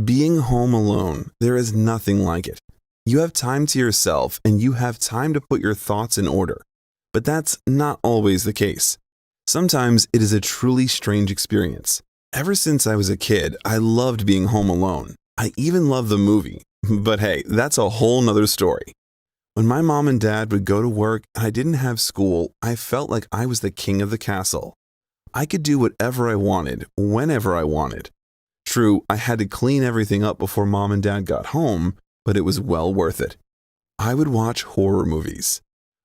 Being home alone, there is nothing like it. You have time to yourself and you have time to put your thoughts in order. But that's not always the case. Sometimes it is a truly strange experience. Ever since I was a kid, I loved being home alone. I even loved the movie. But hey, that's a whole nother story. When my mom and dad would go to work and I didn't have school, I felt like I was the king of the castle. I could do whatever I wanted, whenever I wanted. True, I had to clean everything up before mom and dad got home, but it was well worth it. I would watch horror movies.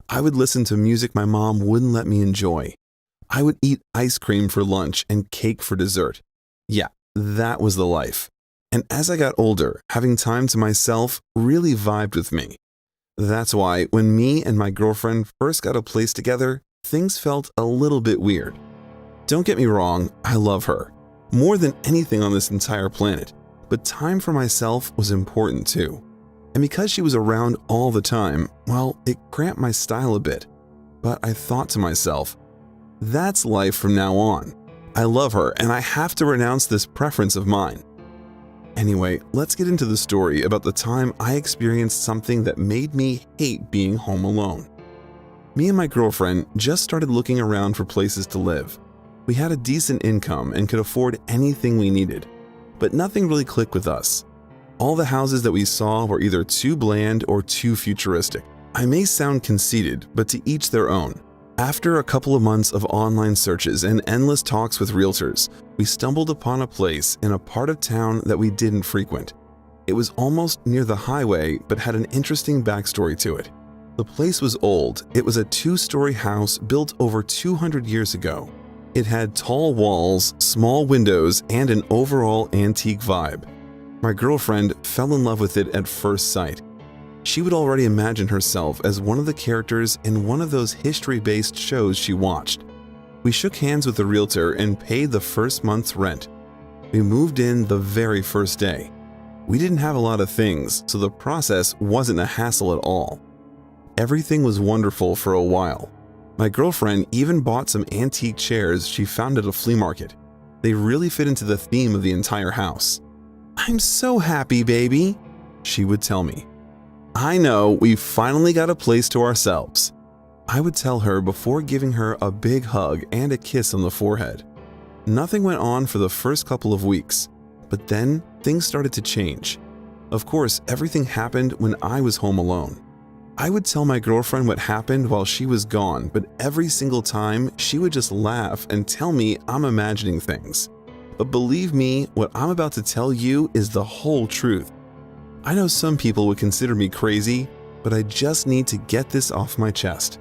I would listen to music my mom wouldn't let me enjoy. I would eat ice cream for lunch and cake for dessert. Yeah, that was the life. And as I got older, having time to myself really vibed with me. That's why when me and my girlfriend first got a place together, things felt a little bit weird. Don't get me wrong, I love her, more than anything on this entire planet, but time for myself was important too. And because she was around all the time, well, it cramped my style a bit. But I thought to myself, that's life from now on. I love her and I have to renounce this preference of mine. Anyway, let's get into the story about the time I experienced something that made me hate being home alone. Me and my girlfriend just started looking around for places to live. We had a decent income and could afford anything we needed, but nothing really clicked with us. All the houses that we saw were either too bland or too futuristic. I may sound conceited, but to each their own. After a couple of months of online searches and endless talks with realtors, we stumbled upon a place in a part of town that we didn't frequent. It was almost near the highway, but had an interesting backstory to it. The place was old. It was a 2-story house built over 200 years ago. It had tall walls, small windows, and an overall antique vibe. My girlfriend fell in love with it at first sight. She would already imagine herself as one of the characters in one of those history-based shows she watched. We shook hands with the realtor and paid the first month's rent. We moved in the very first day. We didn't have a lot of things, so the process wasn't a hassle at all. Everything was wonderful for a while. My girlfriend even bought some antique chairs she found at a flea market. They really fit into the theme of the entire house. "I'm so happy, baby," she would tell me. "I know, we finally got a place to ourselves," I would tell her before giving her a big hug and a kiss on the forehead. Nothing went on for the first couple of weeks, but then things started to change. Of course, everything happened when I was home alone. I would tell my girlfriend what happened while she was gone, but every single time she would just laugh and tell me I'm imagining things. But believe me, what I'm about to tell you is the whole truth. I know some people would consider me crazy, but I just need to get this off my chest.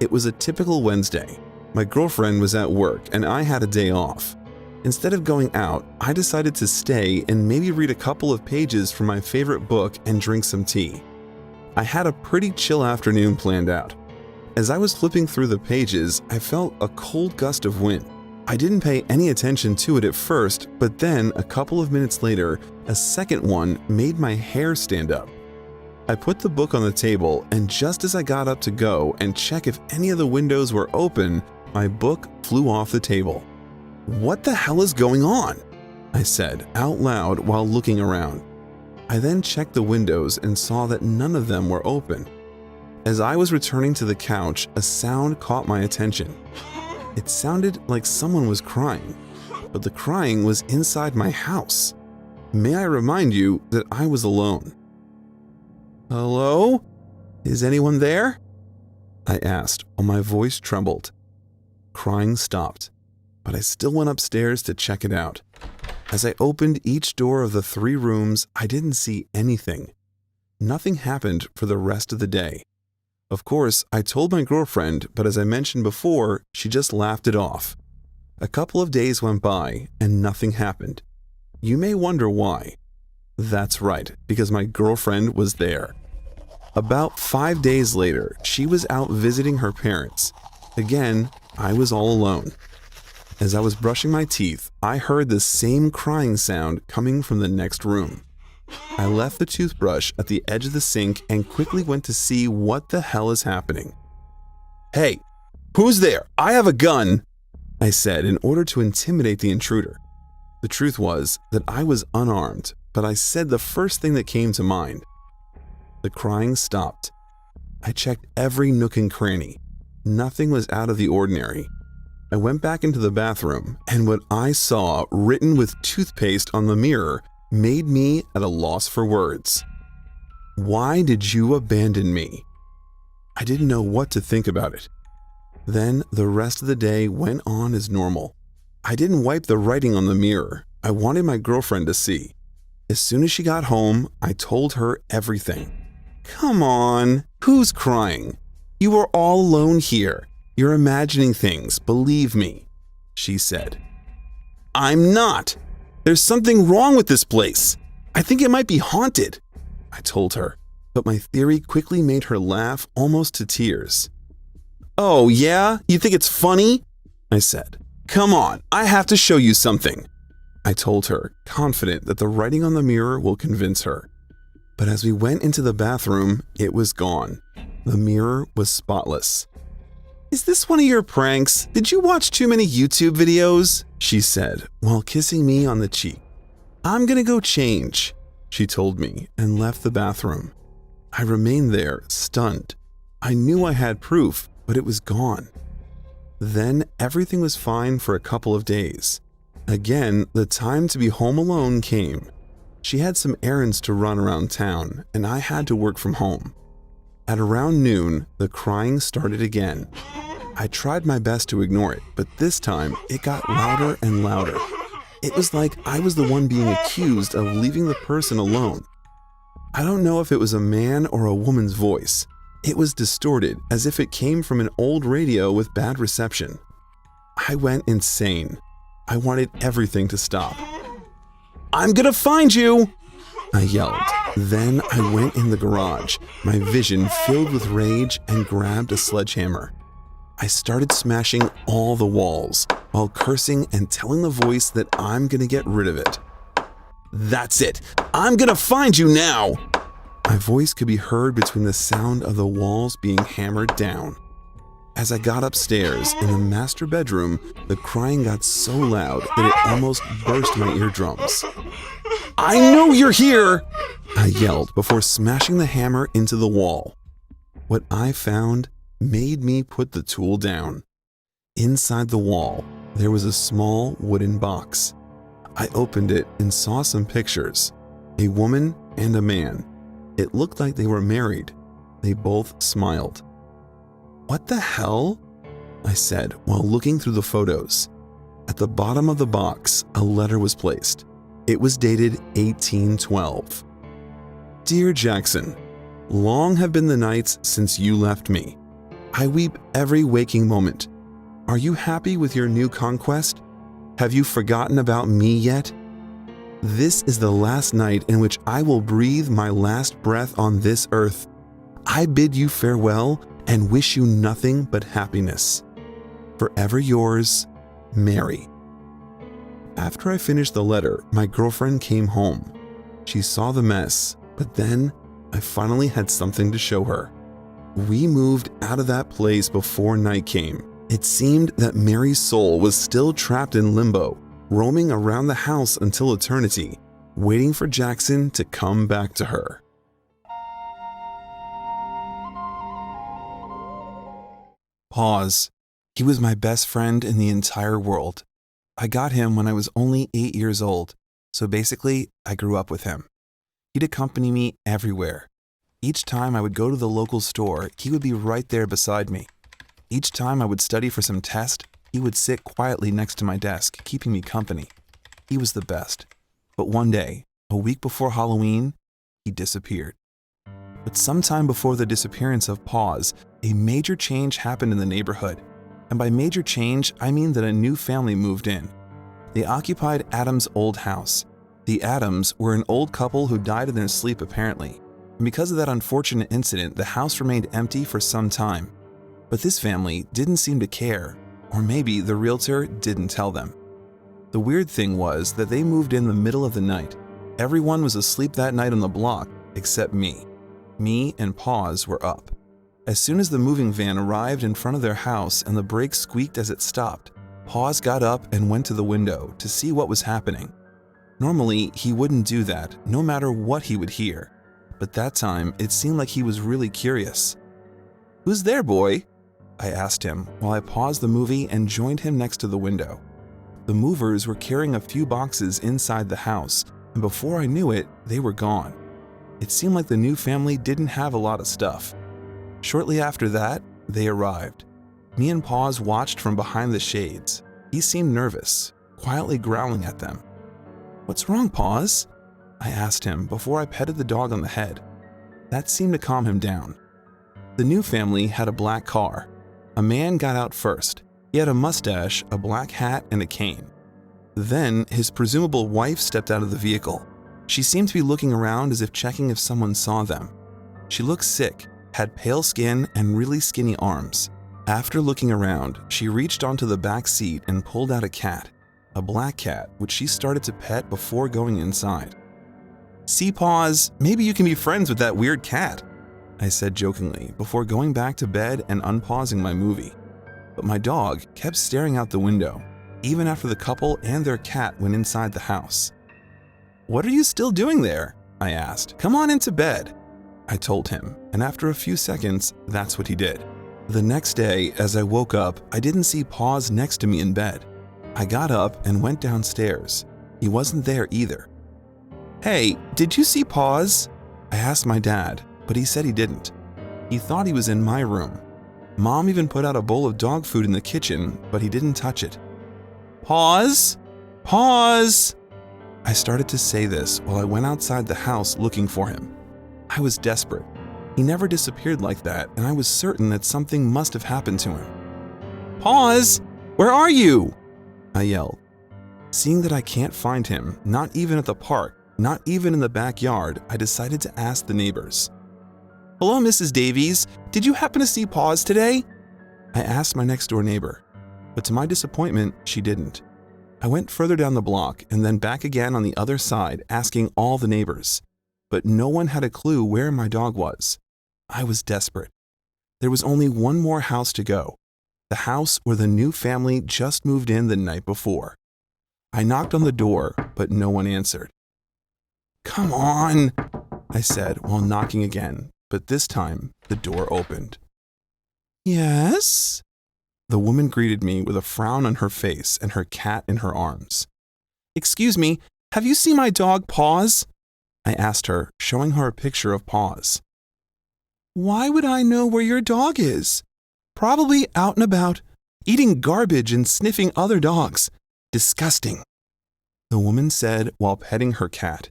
It was a typical Wednesday. My girlfriend was at work and I had a day off. Instead of going out, I decided to stay and maybe read a couple of pages from my favorite book and drink some tea. I had a pretty chill afternoon planned out. As I was flipping through the pages, I felt a cold gust of wind. I didn't pay any attention to it at first, but then a couple of minutes later, a second one made my hair stand up. I put the book on the table, and just as I got up to go and check if any of the windows were open, my book flew off the table. "What the hell is going on?" I said out loud while looking around. I then checked the windows and saw that none of them were open. As I was returning to the couch, a sound caught my attention. It sounded like someone was crying, but the crying was inside my house. May I remind you that I was alone. "Hello? Is anyone there?" I asked while my voice trembled. Crying stopped, but I still went upstairs to check it out. As I opened each door of the 3 rooms, I didn't see anything. Nothing happened for the rest of the day. Of course, I told my girlfriend, but as I mentioned before, she just laughed it off. A couple of days went by and nothing happened. You may wonder why. That's right, because my girlfriend was there. About 5 days later, she was out visiting her parents. Again, I was all alone. As I was brushing my teeth, I heard the same crying sound coming from the next room. I left the toothbrush at the edge of the sink and quickly went to see what the hell is happening. "Hey, who's there? I have a gun," I said in order to intimidate the intruder. The truth was that I was unarmed, but I said the first thing that came to mind. The crying stopped. I checked every nook and cranny. Nothing was out of the ordinary. I went back into the bathroom, and what I saw written with toothpaste on the mirror made me at a loss for words. Why did you abandon me? I didn't know what to think about it. Then the rest of the day went on as normal. I didn't wipe the writing on the mirror. I wanted my girlfriend to see. As soon as she got home, I told her everything. Come on, who's crying? You are all alone here. You're imagining things, believe me, she said. I'm not. There's something wrong with this place. I think it might be haunted, I told her, but my theory quickly made her laugh almost to tears. Oh yeah? You think it's funny? I said. Come on, I have to show you something, I told her, confident that the writing on the mirror will convince her. But as we went into the bathroom, it was gone. The mirror was spotless. Is this one of your pranks? Did you watch too many YouTube videos? She said, while kissing me on the cheek. I'm gonna go change, she told me, and left the bathroom. I remained there, stunned. I knew I had proof, but it was gone. Then everything was fine for a couple of days. Again, the time to be home alone came. She had some errands to run around town, and I had to work from home. At around noon, the crying started again. I tried my best to ignore it, but this time it got louder and louder. It was like I was the one being accused of leaving the person alone. I don't know if it was a man or a woman's voice. It was distorted, as if it came from an old radio with bad reception. I went insane. I wanted everything to stop. I'm gonna find you, I yelled. Then I went in the garage, my vision filled with rage, and grabbed a sledgehammer. I started smashing all the walls while cursing and telling the voice that I'm gonna get rid of it. That's it! I'm gonna find you now! My voice could be heard between the sound of the walls being hammered down. As I got upstairs in the master bedroom, the crying got so loud that it almost burst my eardrums. I know you're here! I yelled before smashing the hammer into the wall. What I found made me put the tool down. Inside the wall, there was a small wooden box. I opened it and saw some pictures, a woman and a man. It looked like they were married. They both smiled. What the hell? I said while looking through the photos. At the bottom of the box, a letter was placed. It was dated 1812. Dear Jackson, long have been the nights since you left me. I weep every waking moment. Are you happy with your new conquest? Have you forgotten about me yet? This is the last night in which I will breathe my last breath on this earth. I bid you farewell and wish you nothing but happiness. Forever yours, Mary. After I finished the letter, my girlfriend came home. She saw the mess, but then I finally had something to show her. We moved out of that place before night came. It seemed that Mary's soul was still trapped in limbo, roaming around the house until eternity, waiting for Jackson to come back to her. Pause. He was my best friend in the entire world. I got him when I was only 8 years old, so basically, I grew up with him. He'd accompany me everywhere. Each time I would go to the local store, he would be right there beside me. Each time I would study for some test, he would sit quietly next to my desk, keeping me company. He was the best. But one day, a week before Halloween, he disappeared. But sometime before the disappearance of Pause, a major change happened in the neighborhood. And by major change, I mean that a new family moved in. They occupied Adam's old house. The Adams were an old couple who died in their sleep apparently. And because of that unfortunate incident, the house remained empty for some time. But this family didn't seem to care, or maybe the realtor didn't tell them. The weird thing was that they moved in the middle of the night. Everyone was asleep that night on the block, except me. Me and Pause were up. As soon as the moving van arrived in front of their house and the brakes squeaked as it stopped, Pause got up and went to the window to see what was happening. Normally, he wouldn't do that, no matter what he would hear. But that time, it seemed like he was really curious. "Who's there, boy?" I asked him while I paused the movie and joined him next to the window. The movers were carrying a few boxes inside the house, and before I knew it, they were gone. It seemed like the new family didn't have a lot of stuff. Shortly after that, they arrived. Me and Paws watched from behind the shades. He seemed nervous, quietly growling at them. "What's wrong, Paws?" I asked him before I petted the dog on the head. That seemed to calm him down. The new family had a black car. A man got out first. He had a mustache, a black hat, and a cane. Then his presumable wife stepped out of the vehicle. She seemed to be looking around as if checking if someone saw them. She looked sick, had pale skin, and really skinny arms. After looking around, she reached onto the back seat and pulled out a cat, a black cat, which she started to pet before going inside. "See, Paws, maybe you can be friends with that weird cat," I said jokingly before going back to bed and unpausing my movie. But my dog kept staring out the window, even after the couple and their cat went inside the house. "What are you still doing there?" I asked. "Come on into bed," I told him, and after a few seconds, that's what he did. The next day, as I woke up, I didn't see Paws next to me in bed. I got up and went downstairs. He wasn't there either. "Hey, did you see Paws?" I asked my dad, but he said he didn't. He thought he was in my room. Mom even put out a bowl of dog food in the kitchen, but he didn't touch it. "Paws? Paws!" I started to say this while I went outside the house looking for him. I was desperate. He never disappeared like that, and I was certain that something must have happened to him. "Paws, where are you?" I yelled. Seeing that I can't find him, not even at the park, not even in the backyard, I decided to ask the neighbors. "Hello, Mrs. Davies. Did you happen to see Paws today?" I asked my next door neighbor, but to my disappointment, she didn't. I went further down the block and then back again on the other side, asking all the neighbors, but no one had a clue where my dog was. I was desperate. There was only one more house to go, the house where the new family just moved in the night before. I knocked on the door, but no one answered. "Come on," I said while knocking again, but this time the door opened. "Yes?" The woman greeted me with a frown on her face and her cat in her arms. "Excuse me, have you seen my dog Paws?" I asked her, showing her a picture of Paws. "Why would I know where your dog is? Probably out and about, eating garbage and sniffing other dogs. Disgusting," the woman said while petting her cat.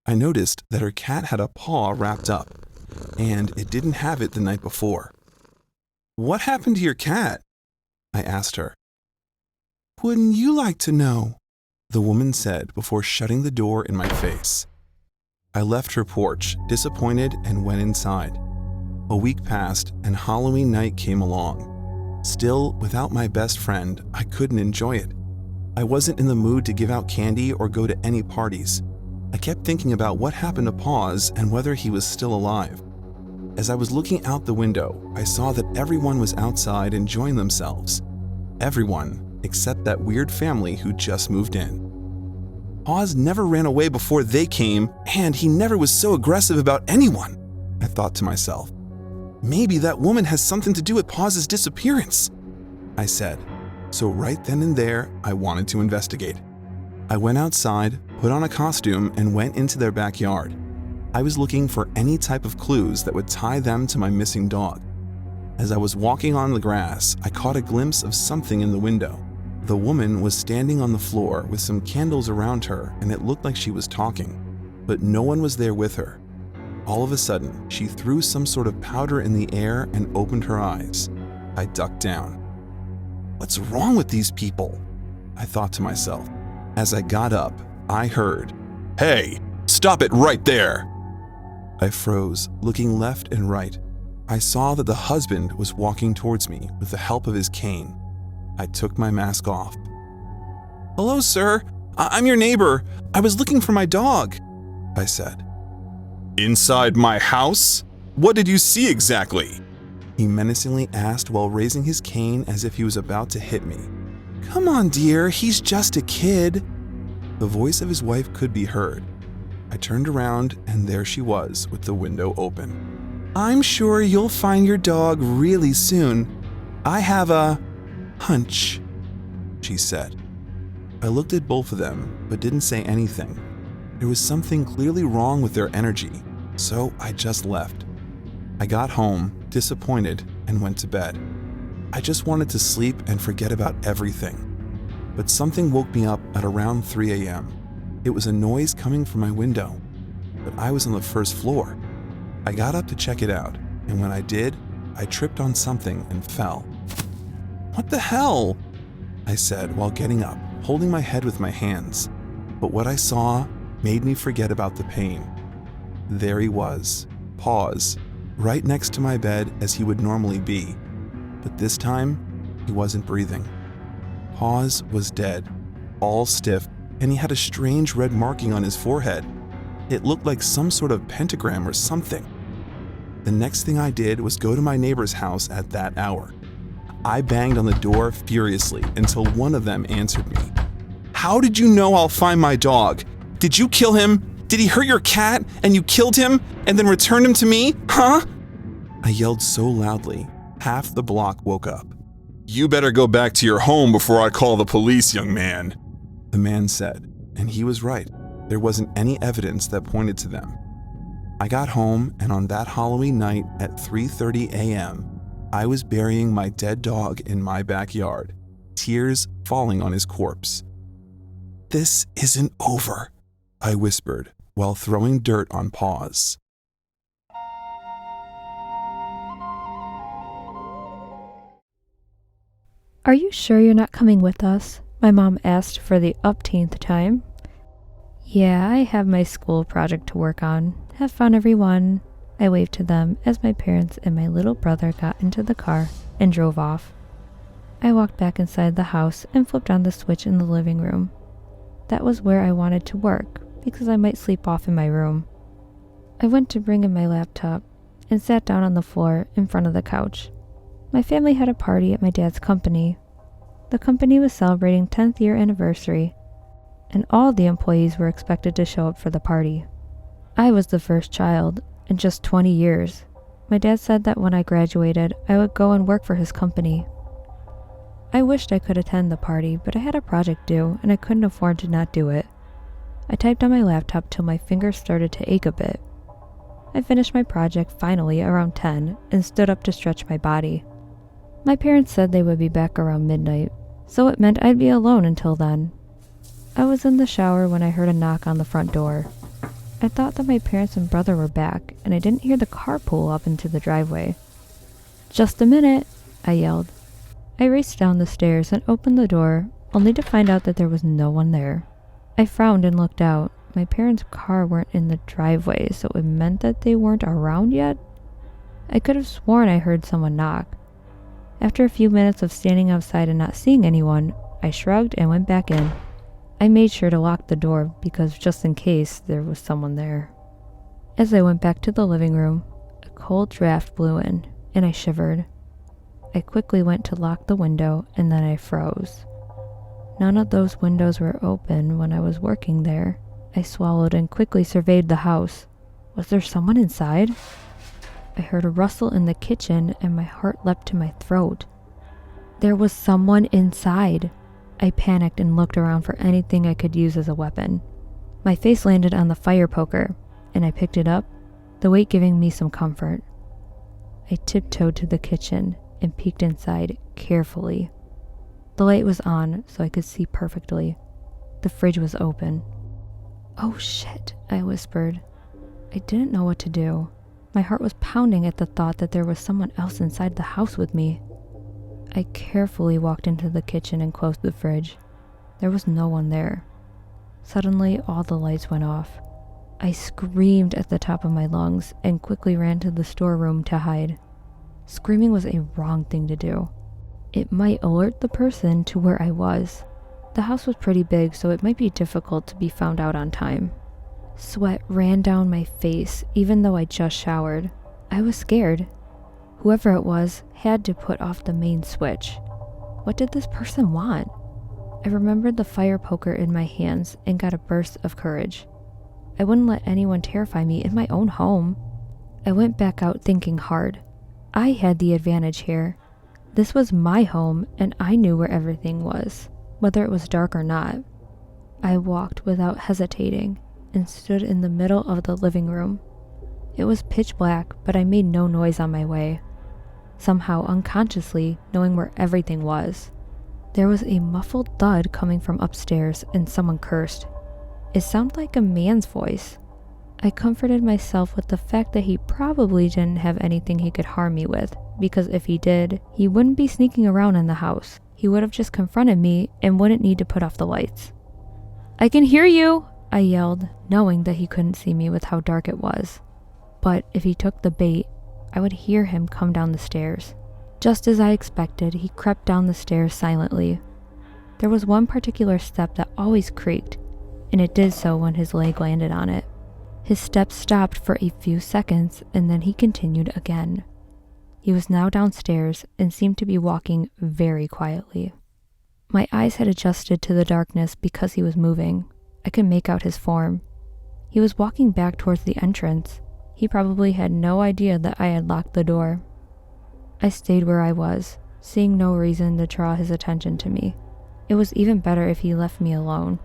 I noticed that her cat had a paw wrapped up, and it didn't have it the night before. "What happened to your cat?" I asked her. "Wouldn't you like to know?" the woman said before shutting the door in my face. I left her porch, disappointed, and went inside. A week passed, and Halloween night came along. Still, without my best friend, I couldn't enjoy it. I wasn't in the mood to give out candy or go to any parties. I kept thinking about what happened to Paws and whether he was still alive. As I was looking out the window, I saw that everyone was outside enjoying themselves. Everyone, except that weird family who just moved in. Paws never ran away before they came, and he never was so aggressive about anyone, I thought to myself. Maybe that woman has something to do with Paw's disappearance, I said. So right then and there, I wanted to investigate. I went outside, put on a costume, and went into their backyard. I was looking for any type of clues that would tie them to my missing dog. As I was walking on the grass, I caught a glimpse of something in the window. The woman was standing on the floor with some candles around her, and it looked like she was talking, but no one was there with her. All of a sudden, she threw some sort of powder in the air and opened her eyes. I ducked down. What's wrong with these people? I thought to myself. As I got up, I heard, "Hey, stop it right there!" I froze, looking left and right. I saw that the husband was walking towards me with the help of his cane. I took my mask off. "Hello, sir. I'm your neighbor. I was looking for my dog," I said. "Inside my house? What did you see exactly?" he menacingly asked while raising his cane as if he was about to hit me. "Come on, dear. He's just a kid." The voice of his wife could be heard. I turned around and there she was with the window open. "I'm sure you'll find your dog really soon. I have a hunch," she said. I looked at both of them, but didn't say anything. There was something clearly wrong with their energy, so I just left. I got home, disappointed, and went to bed. I just wanted to sleep and forget about everything. But something woke me up at around 3 a.m. It was a noise coming from my window, but I was on the first floor. I got up to check it out, and when I did, I tripped on something and fell. "What the hell?" I said while getting up, holding my head with my hands. But what I saw made me forget about the pain. There he was, paws, right next to my bed as he would normally be. But this time, he wasn't breathing. Paws was dead, all stiff, and he had a strange red marking on his forehead. It looked like some sort of pentagram or something. The next thing I did was go to my neighbor's house at that hour. I banged on the door furiously until one of them answered me. "How did you know I'll find my dog? Did you kill him? Did he hurt your cat and you killed him and then returned him to me? Huh?" I yelled so loudly, half the block woke up. "You better go back to your home before I call the police, young man," the man said, and he was right. There wasn't any evidence that pointed to them. I got home, and on that Halloween night at 3:30 a.m., I was burying my dead dog in my backyard, tears falling on his corpse. "This isn't over," I whispered while throwing dirt on Paws. "Are you sure you're not coming with us?" my mom asked for the upteenth time. "Yeah, I have my school project to work on. Have fun, everyone." I waved to them as my parents and my little brother got into the car and drove off. I walked back inside the house and flipped on the switch in the living room. That was where I wanted to work because I might sleep off in my room. I went to bring in my laptop and sat down on the floor in front of the couch. My family had a party at my dad's company. The company was celebrating 10th year anniversary, and all the employees were expected to show up for the party. I was the first child in just 20 years. My dad said that when I graduated, I would go and work for his company. I wished I could attend the party, but I had a project due and I couldn't afford to not do it. I typed on my laptop till my fingers started to ache a bit. I finished my project finally around 10 and stood up to stretch my body. My parents said they would be back around midnight, so it meant I'd be alone until then. I was in the shower when I heard a knock on the front door. I thought that my parents and brother were back, and I didn't hear the car pull up into the driveway. "Just a minute," I yelled. I raced down the stairs and opened the door, only to find out that there was no one there. I frowned and looked out. My parents' car weren't in the driveway, so it meant that they weren't around yet? I could have sworn I heard someone knock. After a few minutes of standing outside and not seeing anyone, I shrugged and went back in. I made sure to lock the door because just in case there was someone there. As I went back to the living room, a cold draft blew in, and I shivered. I quickly went to lock the window, and then I froze. None of those windows were open when I was working there. I swallowed and quickly surveyed the house. Was there someone inside? I heard a rustle in the kitchen, and my heart leapt to my throat. There was someone inside. I panicked and looked around for anything I could use as a weapon. My face landed on the fire poker, and I picked it up, the weight giving me some comfort. I tiptoed to the kitchen and peeked inside carefully. The light was on, so I could see perfectly. The fridge was open. "Oh shit," I whispered. I didn't know what to do. My heart was pounding at the thought that there was someone else inside the house with me. I carefully walked into the kitchen and closed the fridge. There was no one there. Suddenly, all the lights went off. I screamed at the top of my lungs and quickly ran to the storeroom to hide. Screaming was a wrong thing to do. It might alert the person to where I was. The house was pretty big, so it might be difficult to be found out on time. Sweat ran down my face, even though I just showered. I was scared. Whoever it was had to put off the main switch. What did this person want? I remembered the fire poker in my hands and got a burst of courage. I wouldn't let anyone terrify me in my own home. I went back out thinking hard. I had the advantage here. This was my home and I knew where everything was, whether it was dark or not. I walked without hesitating and stood in the middle of the living room. It was pitch black, but I made no noise on my way, somehow unconsciously knowing where everything was. There was a muffled thud coming from upstairs and someone cursed. It sounded like a man's voice. I comforted myself with the fact that he probably didn't have anything he could harm me with, because if he did, he wouldn't be sneaking around in the house. He would have just confronted me and wouldn't need to put off the lights. "I can hear you!" I yelled, knowing that he couldn't see me with how dark it was. But if he took the bait, I would hear him come down the stairs. Just as I expected, he crept down the stairs silently. There was one particular step that always creaked, and it did so when his leg landed on it. His steps stopped for a few seconds, and then he continued again. He was now downstairs and seemed to be walking very quietly. My eyes had adjusted to the darkness because he was moving. I could make out his form. He was walking back towards the entrance. He probably had no idea that I had locked the door. I stayed where I was, seeing no reason to draw his attention to me. It was even better if he left me alone.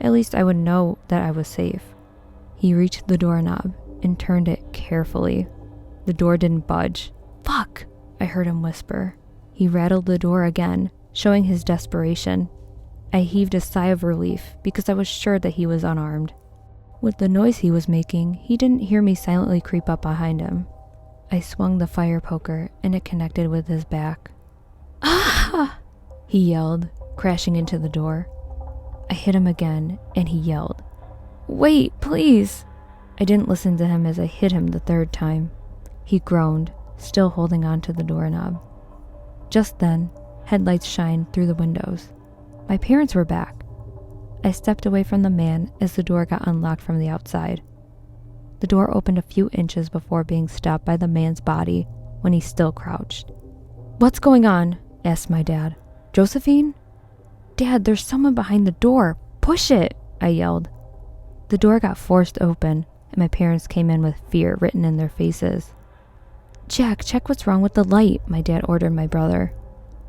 At least I would know that I was safe. He reached the doorknob and turned it carefully. The door didn't budge. "Fuck!" I heard him whisper. He rattled the door again, showing his desperation. I heaved a sigh of relief because I was sure that he was unarmed. With the noise he was making, he didn't hear me silently creep up behind him. I swung the fire poker and it connected with his back. "Ah!" he yelled, crashing into the door. I hit him again and he yelled, "Wait, please!" I didn't listen to him as I hit him the third time. He groaned, still holding on to the doorknob. Just then, headlights shined through the windows. My parents were back. I stepped away from the man as the door got unlocked from the outside. The door opened a few inches before being stopped by the man's body when he still crouched. "What's going on?" asked my dad. "Josephine?" "Dad, there's someone behind the door. Push it!" I yelled. The door got forced open, and my parents came in with fear written in their faces. "Jack, check what's wrong with the light," my dad ordered my brother.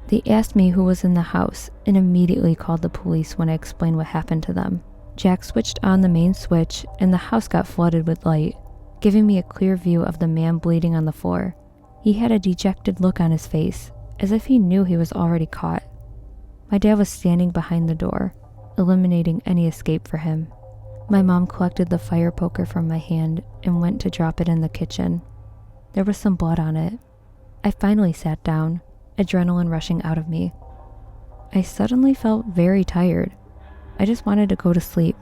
They asked me who was in the house and immediately called the police when I explained what happened to them. Jack switched on the main switch and the house got flooded with light, giving me a clear view of the man bleeding on the floor. He had a dejected look on his face, as if he knew he was already caught. My dad was standing behind the door, eliminating any escape for him. My mom collected the fire poker from my hand and went to drop it in the kitchen. There was some blood on it. I finally sat down, adrenaline rushing out of me. I suddenly felt very tired. I just wanted to go to sleep.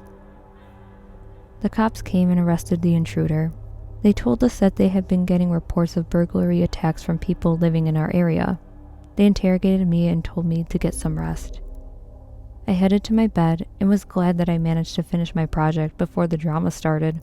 The cops came and arrested the intruder. They told us that they had been getting reports of burglary attacks from people living in our area. They interrogated me and told me to get some rest. I headed to my bed and was glad that I managed to finish my project before the drama started.